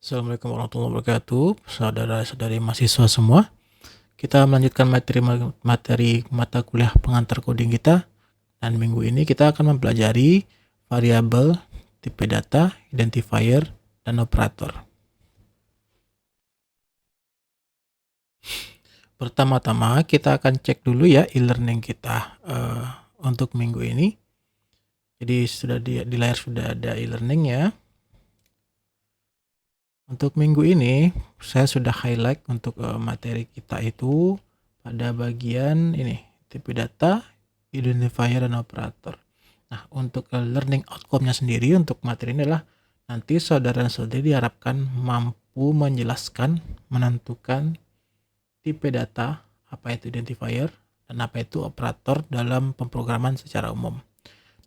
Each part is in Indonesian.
Assalamualaikum warahmatullahi wabarakatuh, saudara-saudari mahasiswa semua. Kita melanjutkan materi mata kuliah pengantar coding kita. Dan minggu ini kita akan mempelajari variabel, tipe data, identifier, dan operator. Pertama-tama kita akan cek dulu ya e-learning kita untuk minggu ini. Jadi sudah di layar sudah ada e-learning ya. Untuk minggu ini saya sudah highlight untuk materi kita itu pada bagian ini, tipe data, identifier, dan operator. Nah, untuk learning outcome-nya sendiri untuk materi ini adalah nanti saudara dan saudari diharapkan mampu menjelaskan, menentukan tipe data, apa itu identifier, dan apa itu operator dalam pemrograman secara umum.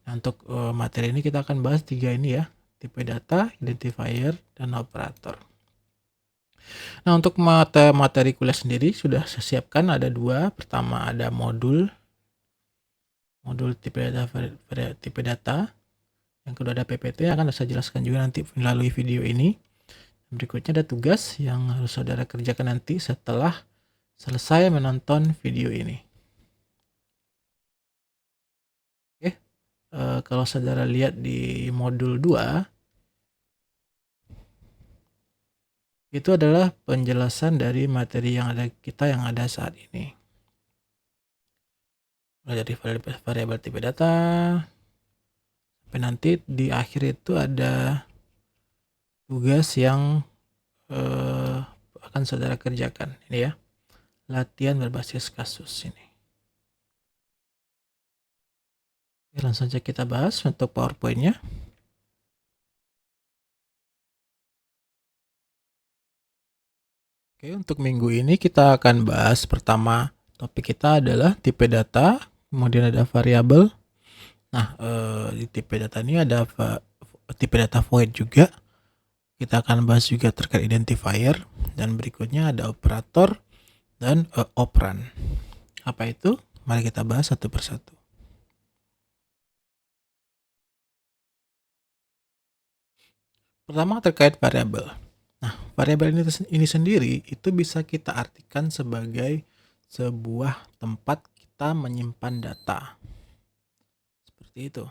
Nah, untuk materi ini kita akan bahas tiga ini ya, tipe data, identifier, dan operator. Nah, untuk materi kuliah sendiri sudah saya siapkan ada dua. Pertama ada modul tipe data. Yang kedua ada PPT yang akan saya jelaskan juga nanti melalui video ini. Berikutnya ada tugas yang harus saudara kerjakan nanti setelah selesai menonton video ini. Oke, kalau saudara lihat di modul 2, itu adalah penjelasan dari materi yang ada saat ini. Mulai dari variabel tipe data, sampai nanti di akhir itu ada tugas yang akan saudara kerjakan. Ini ya, latihan berbasis kasus ini. Oke, langsung saja kita bahas untuk PowerPoint-nya. Oke, untuk minggu ini kita akan bahas pertama topik kita adalah tipe data, kemudian ada variabel. Nah, di tipe data ini ada tipe data void juga. Kita akan bahas juga terkait identifier, dan berikutnya ada operator dan operan. Apa itu? Mari kita bahas satu persatu. Pertama terkait variabel. Nah, variabel ini sendiri itu bisa kita artikan sebagai sebuah tempat kita menyimpan data. Seperti itu.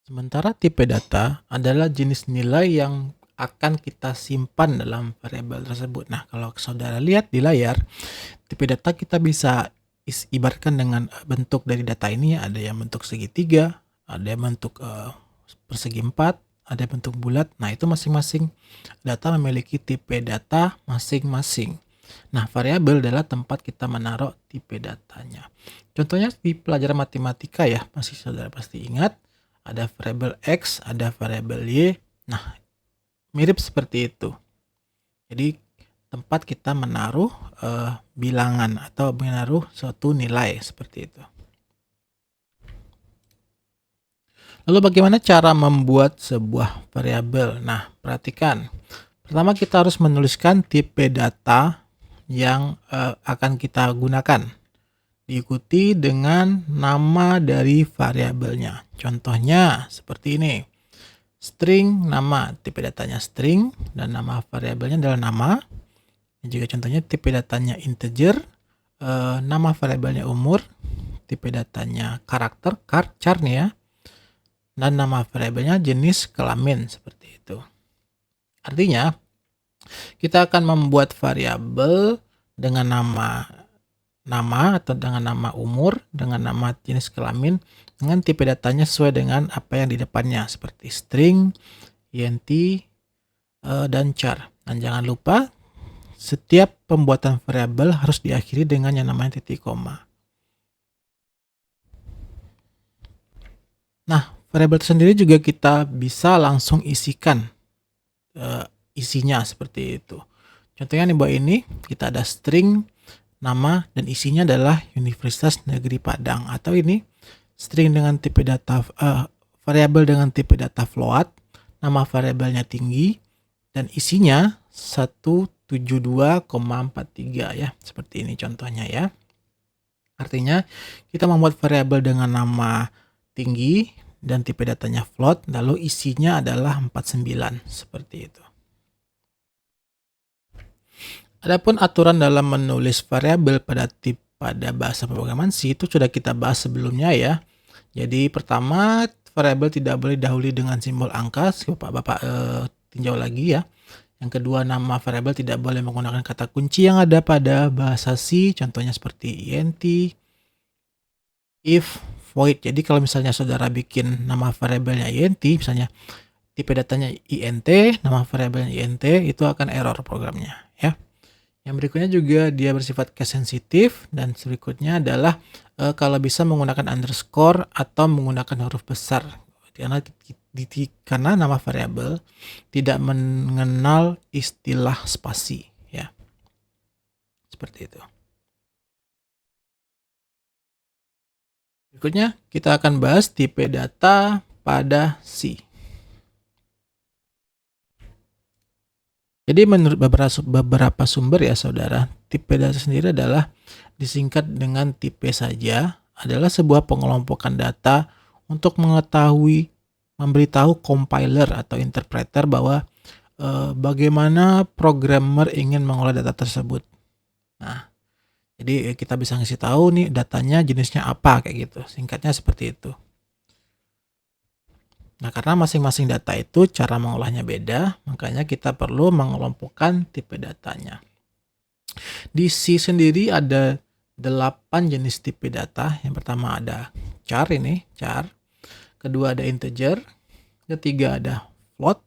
Sementara tipe data adalah jenis nilai yang akan kita simpan dalam variabel tersebut. Nah, kalau saudara lihat di layar, tipe data kita bisa ibaratkan dengan bentuk dari data ini, ada yang bentuk segitiga, ada yang bentuk persegi 4, ada yang bentuk bulat. Nah, itu masing-masing data memiliki tipe data masing-masing. Nah, variabel adalah tempat kita menaruh tipe datanya. Contohnya di pelajaran matematika ya, masih saudara pasti ingat, ada variabel X, ada variabel Y. Nah, mirip seperti itu. Jadi, tempat kita menaruh bilangan atau menaruh suatu nilai seperti itu. Lalu bagaimana cara membuat sebuah variabel? Nah, perhatikan. Pertama kita harus menuliskan tipe data yang akan kita gunakan. Diikuti dengan nama dari variabelnya. Contohnya seperti ini. String, nama tipe datanya string, dan nama variabelnya adalah nama. Dan juga contohnya tipe datanya integer, nama variabelnya umur, tipe datanya karakter, char nih ya, dan nama variabelnya jenis kelamin, seperti itu. Artinya kita akan membuat variabel dengan nama atau dengan nama umur, dengan nama jenis kelamin, dengan tipe datanya sesuai dengan apa yang di depannya, seperti string, int, dan char. Dan jangan lupa setiap pembuatan variabel harus diakhiri dengan yang namanya titik koma. Nah, variabel sendiri juga kita bisa langsung isikan isinya seperti itu. Contohnya di bawah ini kita ada string, nama, dan isinya adalah Universitas Negeri Padang. Atau ini string dengan tipe data variabel dengan tipe data float, nama variabelnya tinggi, dan isinya 172,43 ya. Seperti ini contohnya ya. Artinya kita membuat variabel dengan nama tinggi dan tipe datanya float, lalu isinya adalah 49, seperti itu. Adapun aturan dalam menulis variabel pada bahasa pemrograman C itu sudah kita bahas sebelumnya ya. Jadi pertama, variabel tidak boleh didahului dengan simbol angka, Bapak tinjau lagi ya. Yang kedua, nama variabel tidak boleh menggunakan kata kunci yang ada pada bahasa C, contohnya seperti int, if, void. Jadi kalau misalnya saudara bikin nama variabelnya int, misalnya tipe datanya int, nama variabelnya int, itu akan error programnya ya. Yang berikutnya juga dia bersifat case sensitif, dan berikutnya adalah kalau bisa menggunakan underscore atau menggunakan huruf besar, karena nama variabel tidak mengenal istilah spasi ya, seperti itu. Berikutnya kita akan bahas tipe data pada C. Jadi menurut beberapa sumber ya saudara, tipe data sendiri adalah disingkat dengan tipe saja, adalah sebuah pengelompokan data untuk memberitahu compiler atau interpreter bahwa bagaimana programmer ingin mengolah data tersebut. Nah, jadi kita bisa ngasih tahu nih datanya jenisnya apa kayak gitu, singkatnya seperti itu. Nah, karena masing-masing data itu cara mengolahnya beda, makanya kita perlu mengelompokkan tipe datanya. Di C sendiri ada 8 jenis tipe data. Yang pertama ada char ini, char. Kedua ada integer. Ketiga ada float.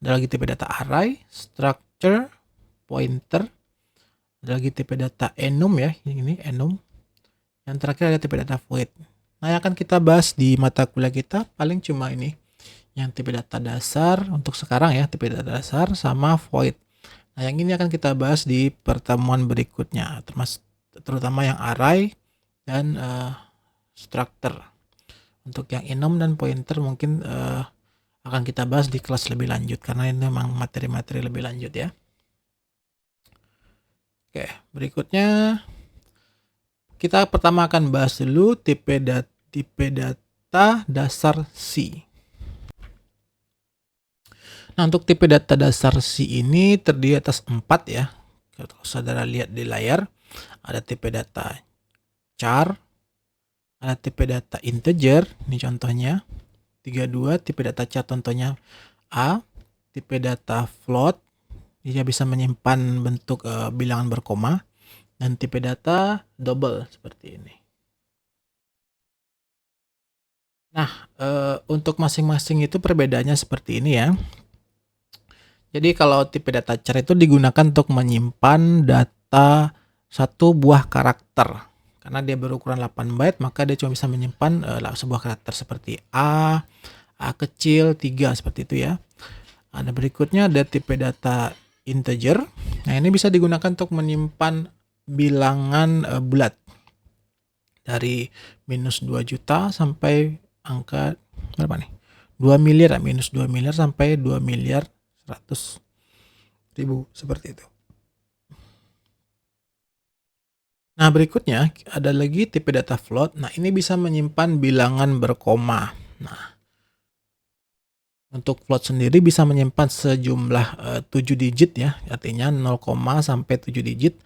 Ada lagi tipe data array, structure, pointer. Ada lagi tipe data enum ya, ini enum. Yang terakhir ada tipe data void. Nah, yang akan kita bahas di mata kuliah kita paling cuma ini, yang tipe data dasar untuk sekarang ya, tipe data dasar sama void. Nah, yang ini akan kita bahas di pertemuan berikutnya, terutama yang array dan structure. Untuk yang enum dan pointer mungkin akan kita bahas di kelas lebih lanjut, karena ini memang materi-materi lebih lanjut ya. Oke, berikutnya kita pertama akan bahas dulu tipe data dasar C. Nah, untuk tipe data dasar C ini terdiri atas 4 ya. Kalau saudara lihat di layar, ada tipe data char, ada tipe data integer, ini contohnya 32, tipe data char contohnya A, tipe data float, dia bisa menyimpan bentuk bilangan berkoma, dan tipe data double seperti ini. Nah, untuk masing-masing itu perbedaannya seperti ini ya. Jadi kalau tipe data char itu digunakan untuk menyimpan data satu buah karakter. Karena dia berukuran 8 byte, maka dia cuma bisa menyimpan sebuah karakter seperti A kecil, 3, seperti itu ya. Ada berikutnya ada tipe data integer. Nah, ini bisa digunakan untuk menyimpan bilangan bulat dari minus 2 juta sampai angka berapa nih? 2 miliar, minus 2 miliar sampai 2 miliar 100.000, seperti itu. Nah, berikutnya ada lagi tipe data float. Nah, ini bisa menyimpan bilangan berkoma. Nah, untuk float sendiri bisa menyimpan sejumlah 7 digit ya, artinya 0, sampai 7 digit.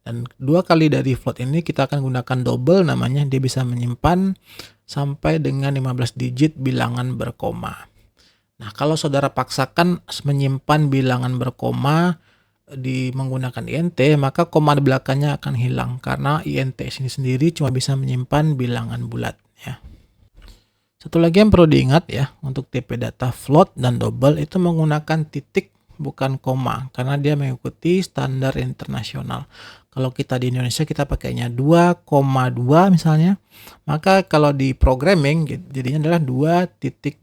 Dan 2 kali dari float ini kita akan gunakan double namanya, dia bisa menyimpan sampai dengan 15 digit bilangan berkoma. Nah, kalau saudara paksakan menyimpan bilangan berkoma menggunakan int, maka koma di belakangnya akan hilang, karena int ini sendiri cuma bisa menyimpan bilangan bulat ya. Satu lagi yang perlu diingat ya, untuk tipe data float dan double itu menggunakan titik bukan koma, karena dia mengikuti standar internasional. Kalau kita di Indonesia kita pakainya 2,2 misalnya, maka kalau di programming jadinya adalah 2.2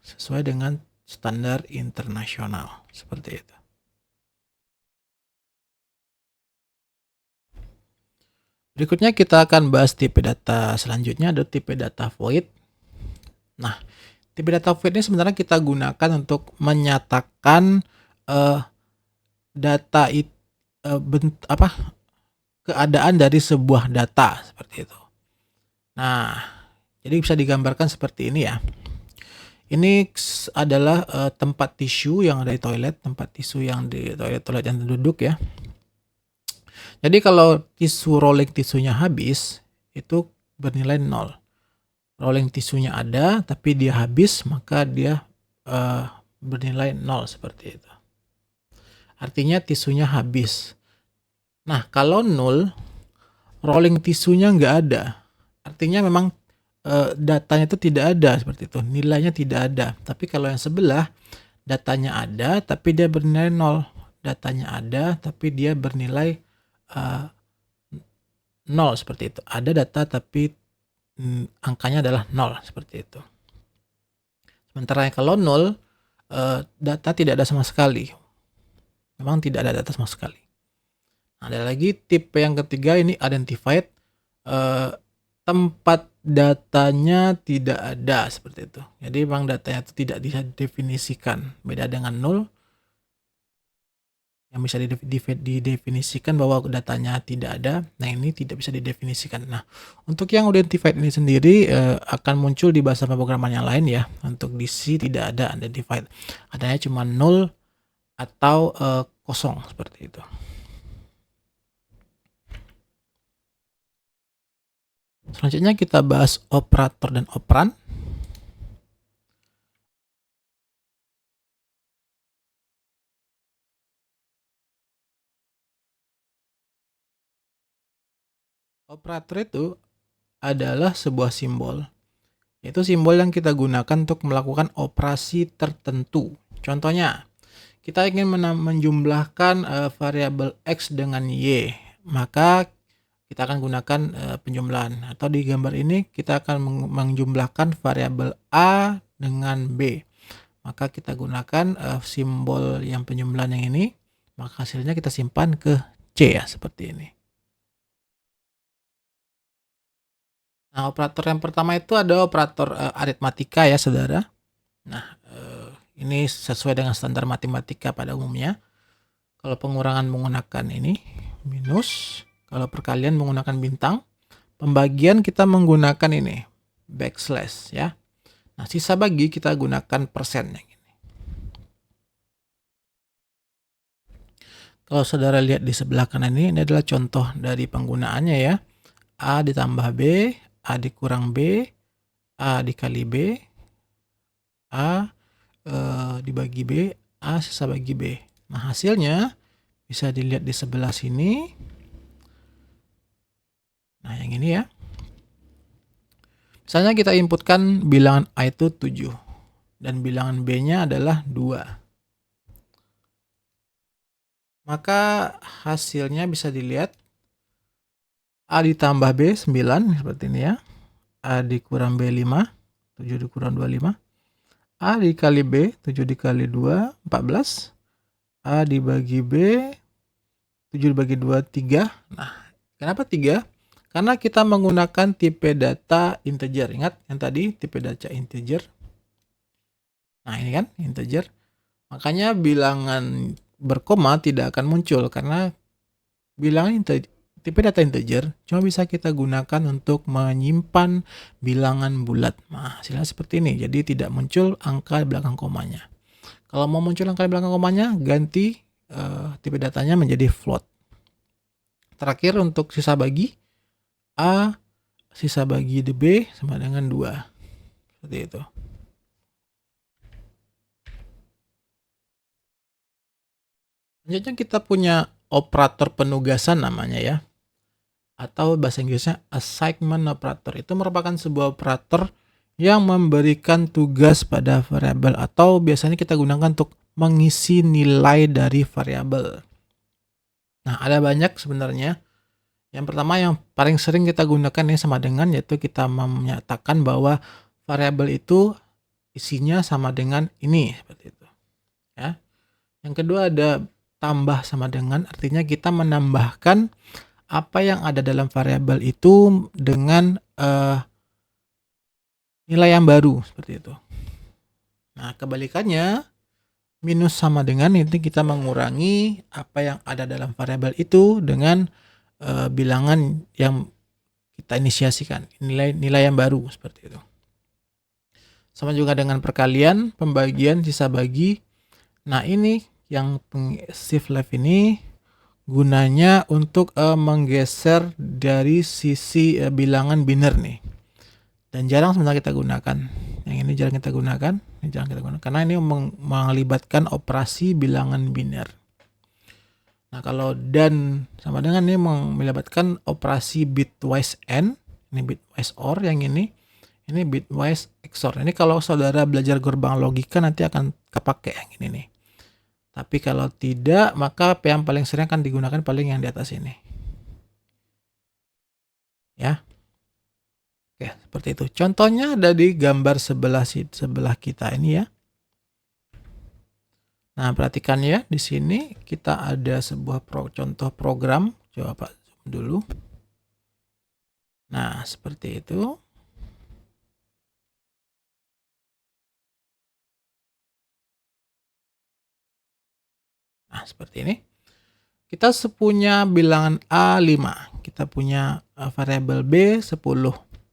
sesuai dengan standar internasional, seperti itu. Berikutnya kita akan bahas tipe data selanjutnya, ada tipe data void. Nah, tipe data void ini sebenarnya kita gunakan untuk menyatakan data keadaan dari sebuah data, seperti itu. Nah, jadi bisa digambarkan seperti ini ya. Ini adalah tempat tisu yang ada di toilet, tempat tisu yang di toilet yang duduk ya. Jadi kalau rolling tisunya habis, itu bernilai 0. Rolling tisunya ada, tapi dia habis, maka dia bernilai 0 seperti itu. Artinya tisunya habis. Nah, kalau 0, rolling tisunya nggak ada. Artinya memang datanya itu tidak ada seperti itu, nilainya tidak ada. Tapi kalau yang sebelah, datanya ada tapi dia bernilai 0. Datanya ada tapi dia bernilai 0 seperti itu. Ada data tapi angkanya adalah 0 seperti itu. Sementara kalau 0, data tidak ada sama sekali. Memang tidak ada data sama sekali. Ada lagi tipe yang ketiga, ini identified, tempat datanya tidak ada seperti itu. Jadi memang datanya itu tidak bisa didefinisikan. Beda dengan 0 yang bisa didefinisikan bahwa datanya tidak ada. Nah, ini tidak bisa didefinisikan. Nah, untuk yang identified ini sendiri akan muncul di bahasa pemrograman yang lain ya. Untuk di C tidak ada identified. Adanya cuma 0 atau kosong seperti itu. Selanjutnya kita bahas operator dan operan. Operator itu adalah sebuah simbol. Yaitu simbol yang kita gunakan untuk melakukan operasi tertentu. Contohnya, kita ingin menjumlahkan variabel X dengan Y. Maka kita akan gunakan penjumlahan. Atau di gambar ini kita akan menjumlahkan variabel A dengan B. Maka kita gunakan simbol yang penjumlahan yang ini. Maka hasilnya kita simpan ke C ya, seperti ini. Nah, operator yang pertama itu ada operator aritmatika ya, saudara. Nah, ini sesuai dengan standar matematika pada umumnya. Kalau pengurangan menggunakan ini, minus. Kalau perkalian menggunakan bintang. Pembagian kita menggunakan ini, backslash ya. Nah, sisa bagi kita gunakan persen yang ini. Kalau saudara lihat di sebelah kanan ini adalah contoh dari penggunaannya ya. A ditambah B, A dikurang B, A dikali B, A dibagi B, A sisa bagi B. Nah, hasilnya bisa dilihat di sebelah sini. Nah, yang ini ya. Misalnya kita inputkan bilangan A itu 7 dan bilangan B-nya adalah 2. Maka hasilnya bisa dilihat A ditambah B 9 seperti ini ya. A dikurang B 5, 7 dikurang 2 5. A dikali B 7 dikali 2 14. A dibagi B 7 dibagi 2 3. Nah, kenapa 3? Karena kita menggunakan tipe data integer. Ingat yang tadi tipe data integer. Nah, ini kan integer. Makanya bilangan berkoma tidak akan muncul karena bilangan tipe data integer cuma bisa kita gunakan untuk menyimpan bilangan bulat. Nah, hasilnya seperti ini. Jadi tidak muncul angka di belakang komanya. Kalau mau muncul angka di belakang komanya, ganti tipe datanya menjadi float. Terakhir untuk sisa bagi, A sisa bagi B sama dengan 2. Seperti itu. Selanjutnya kita punya operator penugasan namanya ya. Atau bahasa Inggrisnya assignment operator. Itu merupakan sebuah operator yang memberikan tugas pada variabel atau biasanya kita gunakan untuk mengisi nilai dari variabel. Nah, ada banyak sebenarnya. Yang pertama yang paling sering kita gunakan ini sama dengan, yaitu kita menyatakan bahwa variabel itu isinya sama dengan ini seperti itu. Ya. Yang kedua ada tambah sama dengan, artinya kita menambahkan apa yang ada dalam variabel itu dengan nilai yang baru seperti itu. Nah, kebalikannya minus sama dengan ini kita mengurangi apa yang ada dalam variabel itu dengan bilangan yang kita inisiasikan, nilai yang baru seperti itu. Sama juga dengan perkalian, pembagian, sisa bagi. Nah, ini yang shift left ini gunanya untuk menggeser dari sisi bilangan biner nih. Dan jarang sebenarnya kita gunakan. Yang ini jarang kita gunakan, ini jarang kita gunakan karena ini melibatkan operasi bilangan biner. Nah, kalau dan sama dengan ini melibatkan operasi bitwise AND, ini bitwise OR, yang ini bitwise XOR. Ini kalau saudara belajar gerbang logika nanti akan kepake yang ini nih. Tapi kalau tidak, maka yang paling sering akan digunakan paling yang di atas ini. Ya. Oke, seperti itu. Contohnya ada di gambar sebelah kita ini ya. Nah, perhatikan ya, di sini kita ada sebuah contoh program. Coba Pak zoom dulu. Nah, seperti itu. Nah, seperti ini. Kita punya bilangan A5. Kita punya variabel B 10.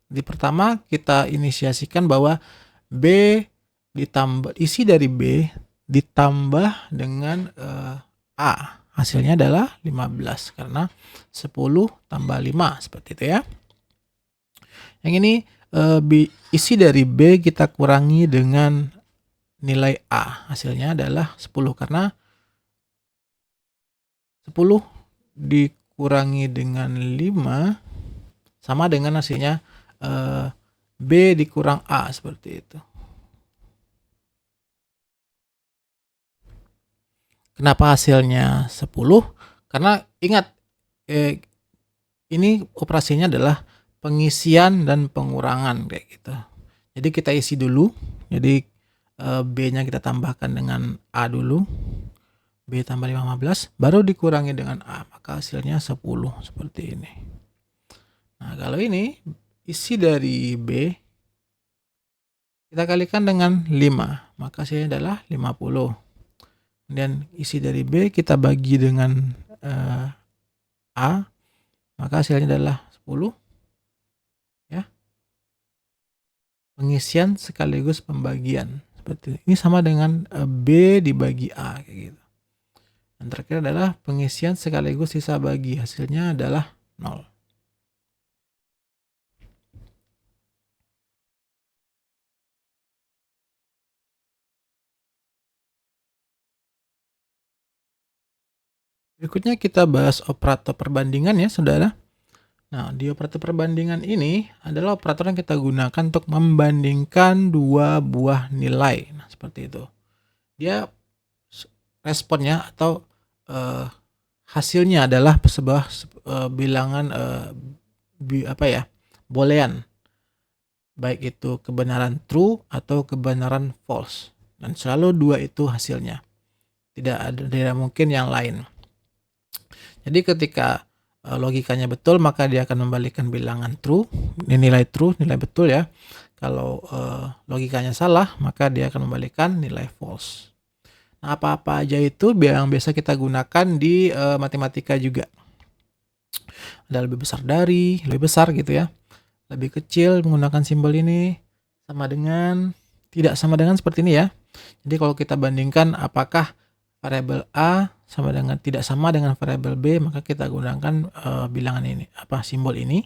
Di pertama kita inisiasikan bahwa B ditambah isi dari B ditambah dengan A. Hasilnya adalah 15 karena 10 tambah 5 seperti itu ya. Yang ini isi dari B kita kurangi dengan nilai A. Hasilnya adalah 10 karena 10 dikurangi dengan 5 sama dengan hasilnya B dikurang A seperti itu. Kenapa hasilnya 10? Karena ingat ini operasinya adalah pengisian dan pengurangan kayak gitu. Jadi kita isi dulu. Jadi B-nya kita tambahkan dengan A dulu. B tambah 15 baru dikurangi dengan A, maka hasilnya 10 seperti ini. Nah, kalau ini isi dari B kita kalikan dengan 5, maka hasilnya adalah 50. Kemudian isi dari B kita bagi dengan A, maka hasilnya adalah 10. Ya. Pengisian sekaligus pembagian. Seperti ini sama dengan B dibagi A kayak gitu. Dan terakhir adalah pengisian sekaligus sisa bagi, hasilnya adalah 0. Berikutnya kita bahas operator perbandingan ya saudara. Nah, di operator perbandingan ini adalah operator yang kita gunakan untuk membandingkan dua buah nilai. Nah, seperti itu. Dia responnya atau hasilnya adalah sebuah bilangan boolean, baik itu kebenaran true atau kebenaran false, dan selalu dua itu hasilnya, tidak mungkin yang lain. Jadi ketika logikanya betul, maka dia akan membalikan bilangan true, nilai true, nilai betul ya. Kalau logikanya salah, maka dia akan membalikan nilai false. Nah, apa-apa aja itu yang biasa kita gunakan di matematika juga. Ada lebih besar dari, lebih besar gitu ya. Lebih kecil menggunakan simbol ini, sama dengan, tidak sama dengan seperti ini ya. Jadi kalau kita bandingkan apakah variabel A sama dengan tidak sama dengan variabel B, maka kita gunakan bilangan ini, simbol ini.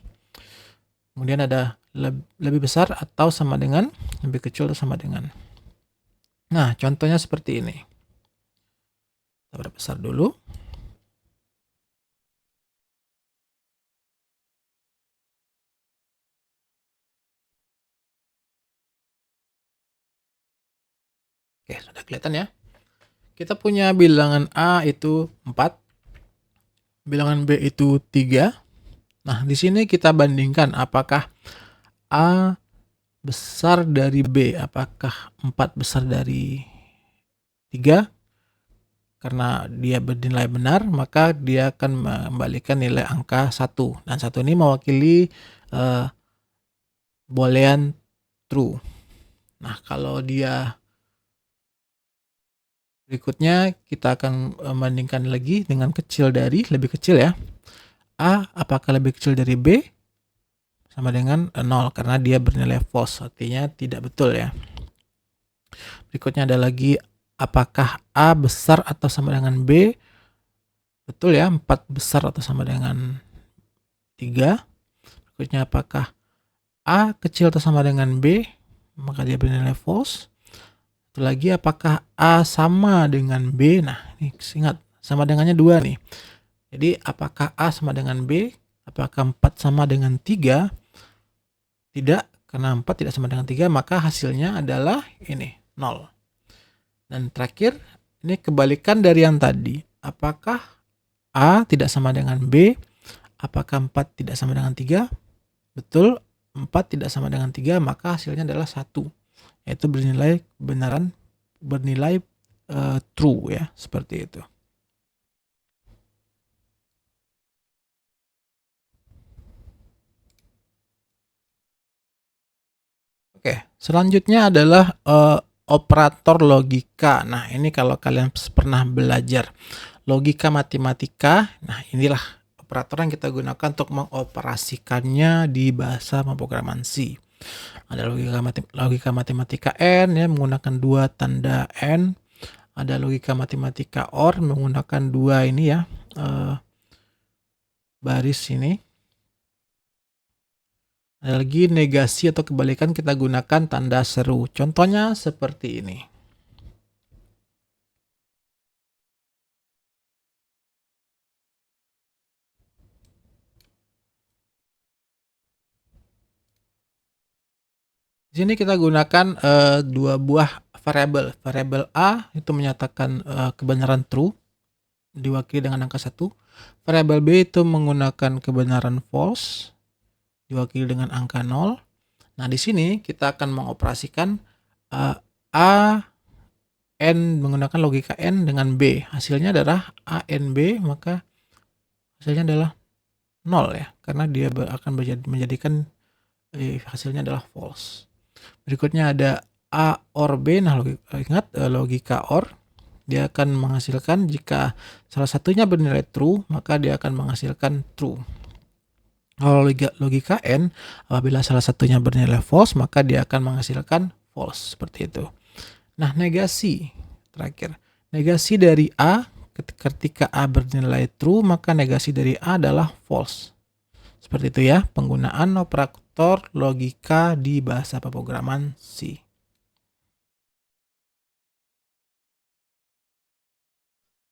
Kemudian ada lebih besar atau sama dengan, lebih kecil atau sama dengan. Nah, contohnya seperti ini. Kita perbesar dulu. Oke, sudah kelihatan ya. Kita punya bilangan A itu 4, bilangan B itu 3. Nah, di sini kita bandingkan apakah A besar dari B, apakah 4 besar dari 3. Karena dia bernilai benar, maka dia akan membalikan nilai angka 1. Dan 1 ini mewakili boolean true. Nah, kalau dia berikutnya kita akan membandingkan lagi dengan kecil dari, lebih kecil ya. A apakah lebih kecil dari B? Sama dengan 0 karena dia bernilai false, artinya tidak betul ya. Berikutnya ada lagi, apakah A besar atau sama dengan B? Betul ya, 4 besar atau sama dengan 3. Berikutnya, apakah A kecil atau sama dengan B? Maka dia bernilai false. Satu lagi, apakah A sama dengan B? Nah, ini ingat, sama dengannya 2 nih. Jadi, apakah A sama dengan B? Apakah 4 sama dengan 3? Tidak, karena 4 tidak sama dengan 3, maka hasilnya adalah ini, 0. Dan terakhir, ini kebalikan dari yang tadi. Apakah A tidak sama dengan B? Apakah 4 tidak sama dengan 3? Betul, 4 tidak sama dengan 3, maka hasilnya adalah 1. Yaitu bernilai kebenaran, bernilai true ya, seperti itu. Oke, selanjutnya adalah operator logika. Nah, ini kalau kalian pernah belajar logika matematika, nah inilah operator yang kita gunakan untuk mengoperasikannya di bahasa pemrograman C. Ada logika matematika N ya, menggunakan 2 tanda N. Ada logika matematika OR menggunakan 2 ini ya, baris ini. Ada lagi negasi atau kebalikan, kita gunakan tanda seru. Contohnya seperti ini. Di sini kita gunakan 2 buah variabel. Variabel A itu menyatakan kebenaran true, diwakili dengan angka 1. Variabel B itu menggunakan kebenaran false, diwakili dengan angka 0. Nah, di sini kita akan mengoperasikan A N menggunakan logika N dengan B. Hasilnya adalah A N B, maka hasilnya adalah 0 ya, karena dia akan menjadikan hasilnya adalah false. Berikutnya ada A OR B. Nah, ingat logika OR, dia akan menghasilkan jika salah satunya bernilai true, maka dia akan menghasilkan true. Kalau logika N, apabila salah satunya bernilai false, maka dia akan menghasilkan false, seperti itu. Nah, negasi terakhir. Negasi dari A, ketika A bernilai true, maka negasi dari A adalah false. Seperti itu ya, penggunaan operator logika di bahasa pemrograman C.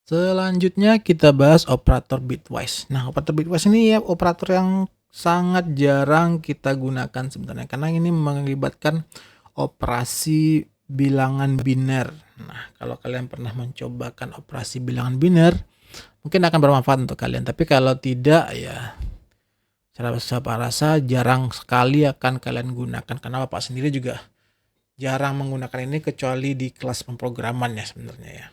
Selanjutnya kita bahas operator bitwise. Nah, operator bitwise ini ya operator yang sangat jarang kita gunakan sebenarnya, karena ini melibatkan operasi bilangan biner. Nah, kalau kalian pernah mencobakan operasi bilangan biner, mungkin akan bermanfaat untuk kalian. Tapi kalau tidak, ya saya rasa jarang sekali akan kalian gunakan, karena Bapak sendiri juga jarang menggunakan ini kecuali di kelas pemrograman ya sebenarnya ya.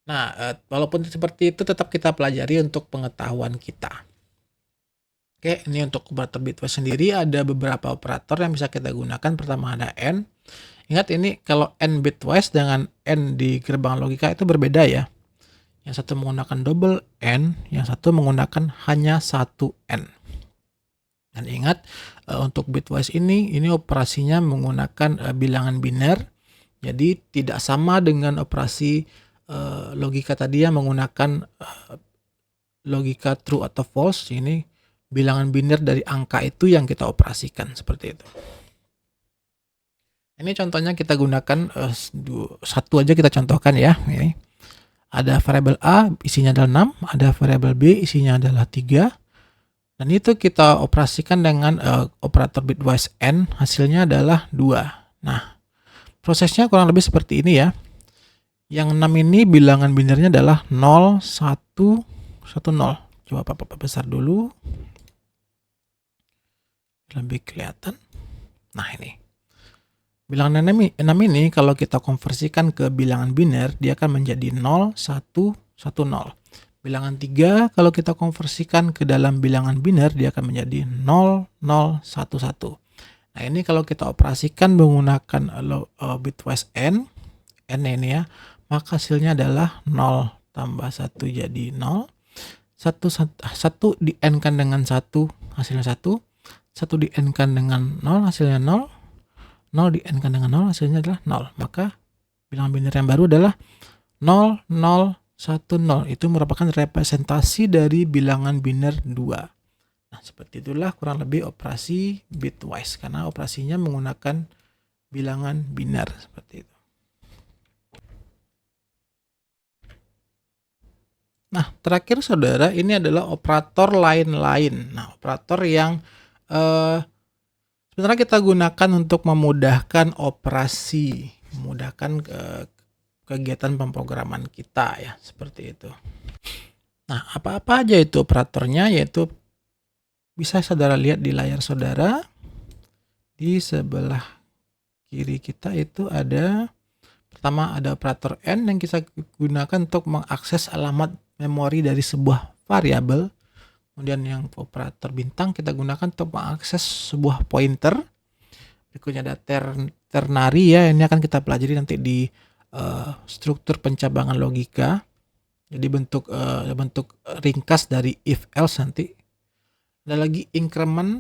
Nah, walaupun seperti itu tetap kita pelajari untuk pengetahuan kita. Oke, ini untuk operator bitwise sendiri ada beberapa operator yang bisa kita gunakan. Pertama ada N. Ingat, ini kalau N bitwise dengan N di gerbang logika itu berbeda ya. Yang satu menggunakan double N, yang satu menggunakan hanya 1 N. Dan ingat, untuk bitwise ini operasinya menggunakan bilangan biner. Jadi tidak sama dengan operasi logika tadi yang menggunakan logika true atau false. Ini bilangan biner dari angka itu yang kita operasikan, seperti itu. Ini contohnya kita gunakan satu aja kita contohkan ya. Ini ada variabel A isinya adalah 6, ada variabel B isinya adalah 3. Dan itu kita operasikan dengan operator bitwise N, hasilnya adalah 2. Nah, prosesnya kurang lebih seperti ini ya. Yang 6 ini bilangan binernya adalah 0, 1, 1, 0. Coba Bapak besar dulu. Lebih kelihatan. Nah, ini. Bilangan 6 ini kalau kita konversikan ke bilangan biner, dia akan menjadi 0, 1, 1, 0. Bilangan 3 kalau kita konversikan ke dalam bilangan biner, dia akan menjadi 0, 0, 1, 1. Nah, ini kalau kita operasikan menggunakan bitwise N ini ya, maka hasilnya adalah 0 tambah 1 jadi 0. 1 di N-kan dengan 1, hasilnya 1. 1 di N-kan dengan 0, hasilnya 0. 0 di n kan dengan 0, hasilnya adalah 0. Maka bilangan biner yang baru adalah 0, 0, 1, 0. Itu merupakan representasi dari bilangan biner 2. Nah, seperti itulah kurang lebih operasi bitwise, karena operasinya menggunakan bilangan biner seperti itu. Nah, terakhir saudara, ini adalah operator lain-lain. Nah, operator yang sebenarnya kita gunakan untuk memudahkan operasi, memudahkan kegiatan pemrograman kita ya, seperti itu. Nah, apa-apa aja itu operatornya, yaitu bisa saudara lihat di layar saudara. Di sebelah kiri kita itu ada, pertama ada operator N yang kita gunakan untuk mengakses alamat memori dari sebuah variabel. Kemudian yang operator bintang kita gunakan untuk mengakses sebuah pointer. Berikutnya ada ternary ya, ini akan kita pelajari nanti di struktur pencabangan logika. Jadi bentuk ringkas dari if else nanti. Ada lagi increment,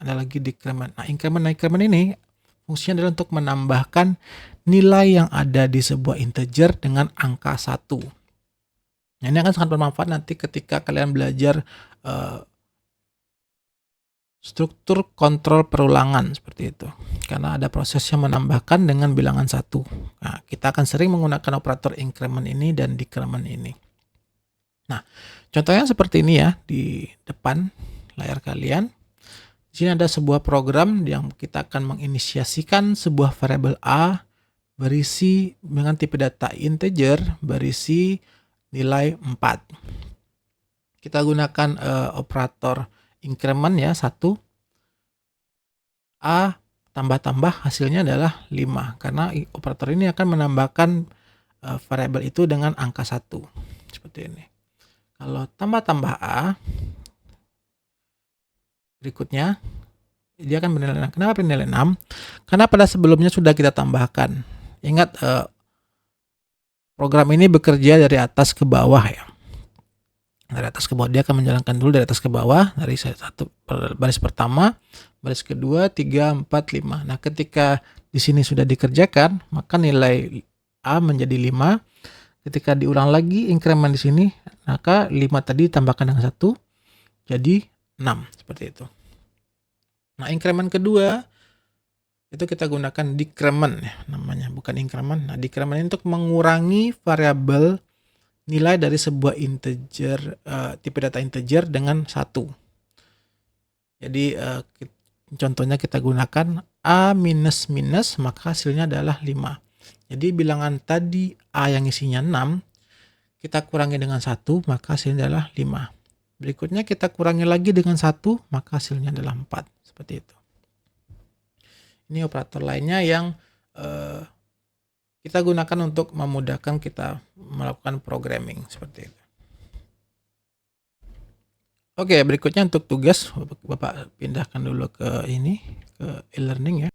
ada lagi decrement. Nah, increment ini fungsinya adalah untuk menambahkan nilai yang ada di sebuah integer dengan angka 1. Nah, ini akan sangat bermanfaat nanti ketika kalian belajar struktur kontrol perulangan seperti itu. Karena ada proses yang menambahkan dengan bilangan 1. Nah, kita akan sering menggunakan operator increment ini dan decrement ini. Nah, contohnya seperti ini ya di depan layar kalian. Di sini ada sebuah program yang kita akan menginisiasikan sebuah variabel A berisi dengan tipe data integer berisi nilai 4. Kita gunakan operator increment ya, 1. A tambah-tambah hasilnya adalah 5. Karena operator ini akan menambahkan variabel itu dengan angka 1. Seperti ini. Kalau tambah-tambah A, berikutnya dia akan bernilai 6. Kenapa bernilai 6? Karena pada sebelumnya sudah kita tambahkan. Ingat, program ini bekerja dari atas ke bawah ya. Dari atas ke bawah, dia akan menjalankan dulu dari atas ke bawah, dari baris pertama, baris kedua, 3, 4, 5. Nah, ketika di sini sudah dikerjakan, maka nilai A menjadi 5. Ketika diulang lagi increment di sini, maka 5 tadi ditambahkan dengan 1, jadi 6, seperti itu. Nah, increment kedua itu kita gunakan decrement ya, namanya, bukan increment. Nah, decrement ini untuk mengurangi variabel nilai dari sebuah integer, tipe data integer dengan 1. Jadi contohnya kita gunakan A minus minus, maka hasilnya adalah 5. Jadi bilangan tadi A yang isinya 6, kita kurangi dengan 1, maka hasilnya adalah 5. Berikutnya kita kurangi lagi dengan 1, maka hasilnya adalah 4. Seperti itu. Ini operator lainnya yang kita gunakan untuk memudahkan kita melakukan programming seperti itu. Oke, berikutnya untuk tugas, Bapak pindahkan dulu ke ini, ke e-learning ya.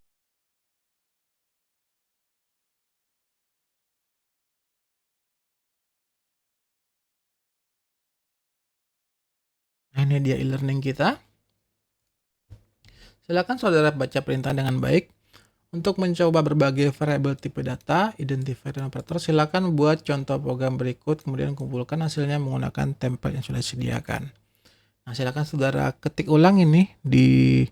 Nah, ini dia e-learning kita. Silakan saudara baca perintah dengan baik. Untuk mencoba berbagai variabel tipe data, identifier dan operator, silakan buat contoh program berikut, kemudian kumpulkan hasilnya menggunakan template yang sudah disediakan. Nah, silakan saudara ketik ulang ini di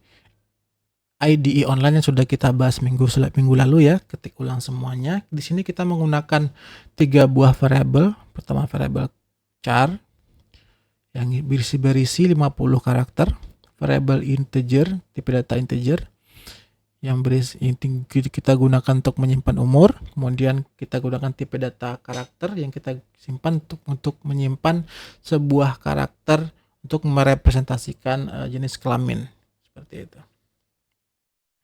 IDE online yang sudah kita bahas minggu lalu ya, ketik ulang semuanya. Di sini kita menggunakan 3 buah variabel. Pertama variabel char yang berisi 50 karakter, variabel integer, tipe data integer yang kita gunakan untuk menyimpan umur, kemudian kita gunakan tipe data karakter yang kita simpan untuk menyimpan sebuah karakter untuk merepresentasikan jenis kelamin, seperti itu.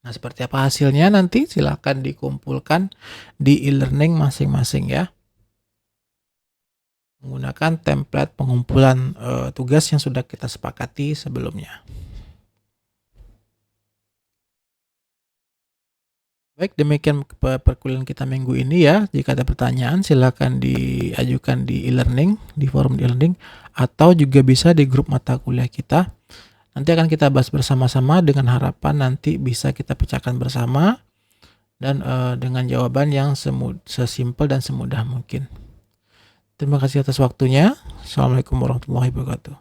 Nah, seperti apa hasilnya nanti silakan dikumpulkan di e-learning masing-masing ya, menggunakan template pengumpulan tugas yang sudah kita sepakati sebelumnya. Baik, demikian perkuliahan kita minggu ini ya. Jika ada pertanyaan silakan diajukan di e-learning, di forum e-learning, atau juga bisa di grup mata kuliah kita. Nanti akan kita bahas bersama-sama dengan harapan nanti bisa kita pecahkan bersama dan dengan jawaban yang sesimpel dan semudah mungkin. Terima kasih atas waktunya. Assalamualaikum warahmatullahi wabarakatuh.